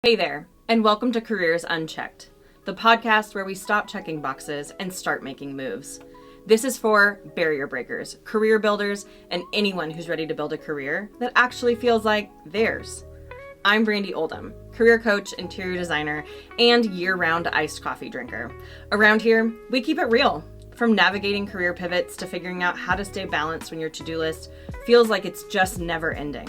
Hey there, and welcome to Careers Unchecked, the podcast where we stop checking boxes and start making moves. This is for barrier breakers, career builders, and anyone who's ready to build a career that actually feels like theirs. I'm Brandy Oldham, career coach, interior designer, and year-round iced coffee drinker. Around here, we keep it real. From navigating career pivots to figuring out how to stay balanced when your to-do list feels like it's just never ending.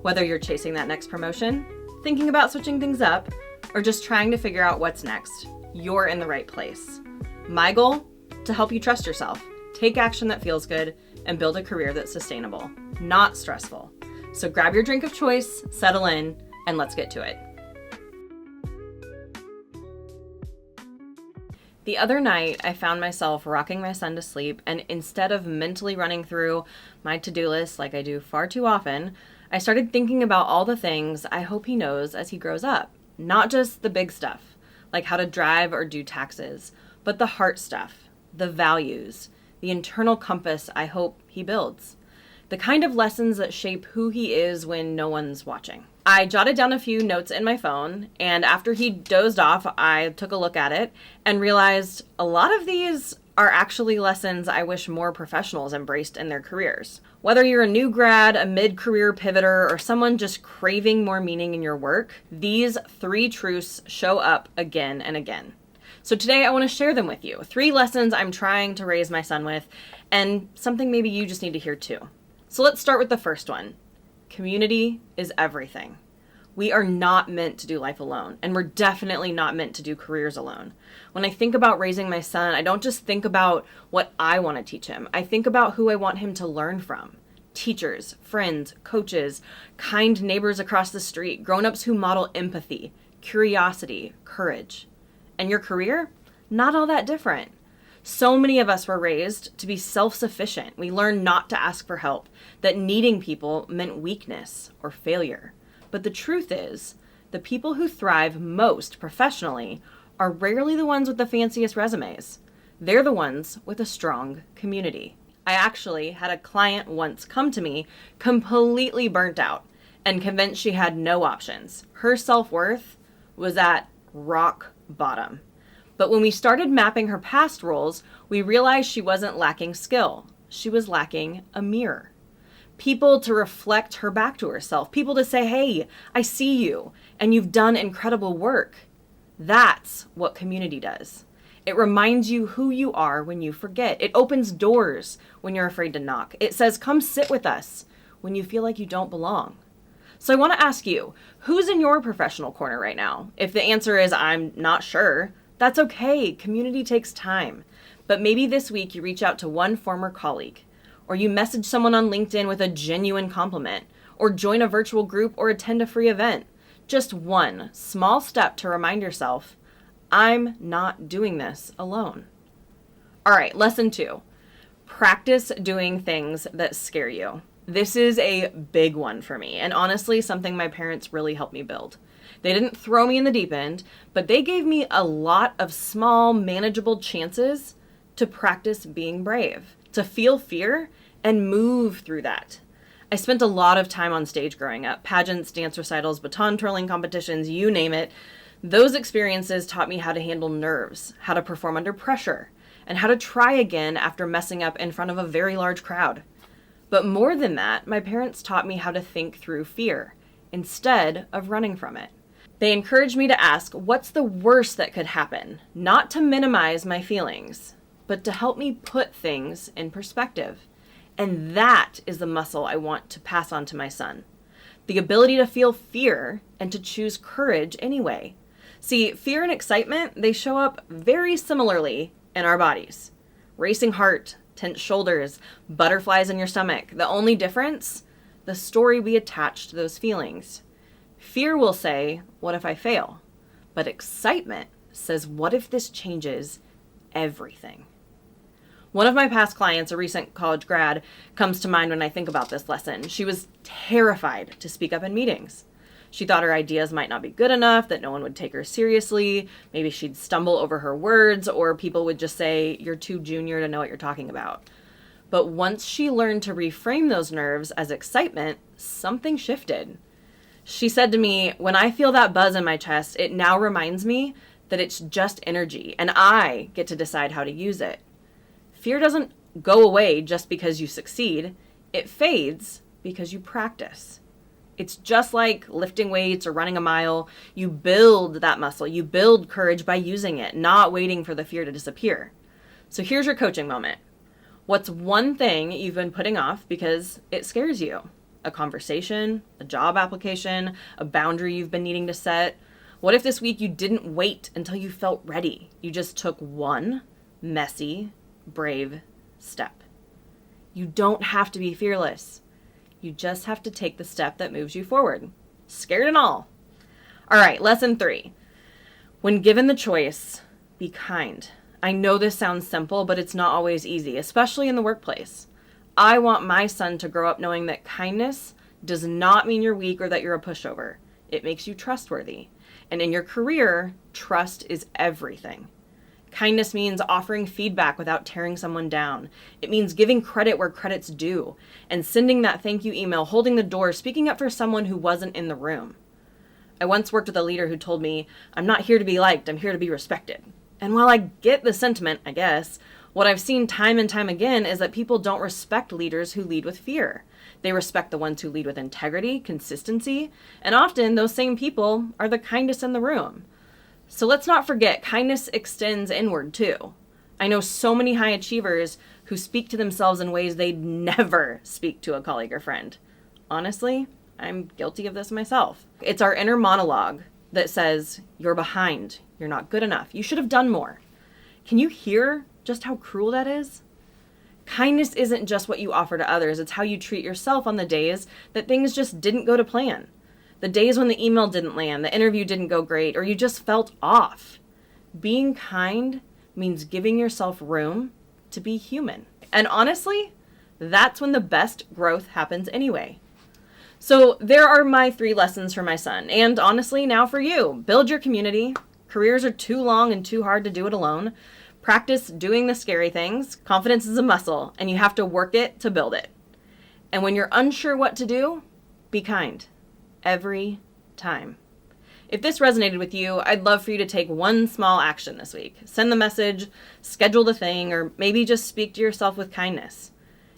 Whether you're chasing that next promotion, thinking about switching things up, or just trying to figure out what's next, you're in the right place. My goal? To help you trust yourself, take action that feels good, and build a career that's sustainable, not stressful. So grab your drink of choice, settle in, and let's get to it. The other night, I found myself rocking my son to sleep, and instead of mentally running through my to-do list like I do far too often, I started thinking about all the things I hope he knows as he grows up. Not just the big stuff, like how to drive or do taxes, but the heart stuff, the values, the internal compass I hope he builds. The kind of lessons that shape who he is when no one's watching. I jotted down a few notes in my phone, and after he dozed off, I took a look at it and realized a lot of these are actually lessons I wish more professionals embraced in their careers. Whether you're a new grad, a mid-career pivoter, or someone just craving more meaning in your work, these 3 truths show up again and again. So today I want to share them with you. 3 lessons I'm trying to raise my son with, and something maybe you just need to hear too. So let's start with the first one. Community is everything. We are not meant to do life alone, and we're definitely not meant to do careers alone. When I think about raising my son, I don't just think about what I want to teach him. I think about who I want him to learn from. Teachers, friends, coaches, kind neighbors across the street, grown-ups who model empathy, curiosity, courage. And your career? Not all that different. So many of us were raised to be self-sufficient. We learned not to ask for help, that needing people meant weakness or failure. But the truth is, the people who thrive most professionally are rarely the ones with the fanciest resumes. They're the ones with a strong community. I actually had a client once come to me completely burnt out and convinced she had no options. Her self-worth was at rock bottom. But when we started mapping her past roles, we realized she wasn't lacking skill. She was lacking a mirror. People to reflect her back to herself. People to say, hey, I see you, and you've done incredible work. That's what community does. It reminds you who you are when you forget. It opens doors when you're afraid to knock. It says, come sit with us when you feel like you don't belong. So I want to ask you, who's in your professional corner right now? If the answer is, I'm not sure, that's okay. Community takes time. But maybe this week you reach out to one former colleague, or you message someone on LinkedIn with a genuine compliment, or join a virtual group or attend a free event. Just one small step to remind yourself, I'm not doing this alone. All right, lesson 2. Practice doing things that scare you. This is a big one for me, and honestly, something my parents really helped me build. They didn't throw me in the deep end, but they gave me a lot of small, manageable chances to practice being brave, to feel fear and move through that. I spent a lot of time on stage growing up, pageants, dance recitals, baton twirling competitions, you name it. Those experiences taught me how to handle nerves, how to perform under pressure, and how to try again after messing up in front of a very large crowd. But more than that, my parents taught me how to think through fear instead of running from it. They encouraged me to ask, what's the worst that could happen? Not to minimize my feelings, but to help me put things in perspective. And that is the muscle I want to pass on to my son. The ability to feel fear and to choose courage anyway. See, fear and excitement, they show up very similarly in our bodies. Racing heart, tense shoulders, butterflies in your stomach. The only difference? The story we attach to those feelings. Fear will say, what if I fail? But excitement says, what if this changes everything? One of my past clients, a recent college grad, comes to mind when I think about this lesson. She was terrified to speak up in meetings. She thought her ideas might not be good enough, that no one would take her seriously. Maybe she'd stumble over her words, or people would just say, you're too junior to know what you're talking about. But once she learned to reframe those nerves as excitement, something shifted. She said to me, when I feel that buzz in my chest, it now reminds me that it's just energy and I get to decide how to use it. Fear doesn't go away just because you succeed. It fades because you practice. It's just like lifting weights or running a mile. You build that muscle. You build courage by using it, not waiting for the fear to disappear. So here's your coaching moment. What's one thing you've been putting off because it scares you? A conversation, a job application, a boundary you've been needing to set. What if this week you didn't wait until you felt ready? You just took one messy, brave step. You don't have to be fearless. You just have to take the step that moves you forward. Scared and all. All right, lesson 3. When given the choice, be kind. I know this sounds simple, but it's not always easy, especially in the workplace. I want my son to grow up knowing that kindness does not mean you're weak or that you're a pushover. It makes you trustworthy. And in your career, trust is everything. Kindness means offering feedback without tearing someone down. It means giving credit where credit's due and sending that thank you email, holding the door, speaking up for someone who wasn't in the room. I once worked with a leader who told me, I'm not here to be liked, I'm here to be respected. And while I get the sentiment, I guess, what I've seen time and time again is that people don't respect leaders who lead with fear. They respect the ones who lead with integrity, consistency, and often those same people are the kindest in the room. So let's not forget, kindness extends inward too. I know so many high achievers who speak to themselves in ways they'd never speak to a colleague or friend. Honestly, I'm guilty of this myself. It's our inner monologue that says, you're behind, you're not good enough, you should have done more. Can you hear just how cruel that is? Kindness isn't just what you offer to others, it's how you treat yourself on the days that things just didn't go to plan. The days when the email didn't land, the interview didn't go great, or you just felt off. Being kind means giving yourself room to be human. And honestly, that's when the best growth happens anyway. So there are my 3 lessons for my son, and honestly, now for you. Build your community. Careers are too long and too hard to do it alone. Practice doing the scary things. Confidence is a muscle, and you have to work it to build it. And when you're unsure what to do, be kind. Every time. If this resonated with you, I'd love for you to take one small action this week. Send the message, schedule the thing, or maybe just speak to yourself with kindness.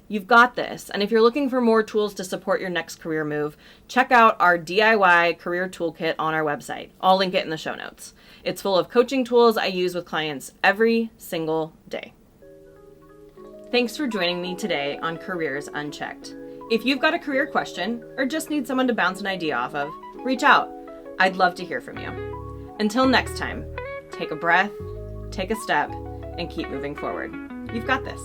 You've got this, and if you're looking for more tools to support your next career move, check out our DIY career toolkit on our website. I'll link it in the show notes. It's full of coaching tools I use with clients every single day. Thanks for joining me today on Careers Unchecked. If you've got a career question or just need someone to bounce an idea off of, reach out. I'd love to hear from you. Until next time, take a breath, take a step, and keep moving forward. You've got this.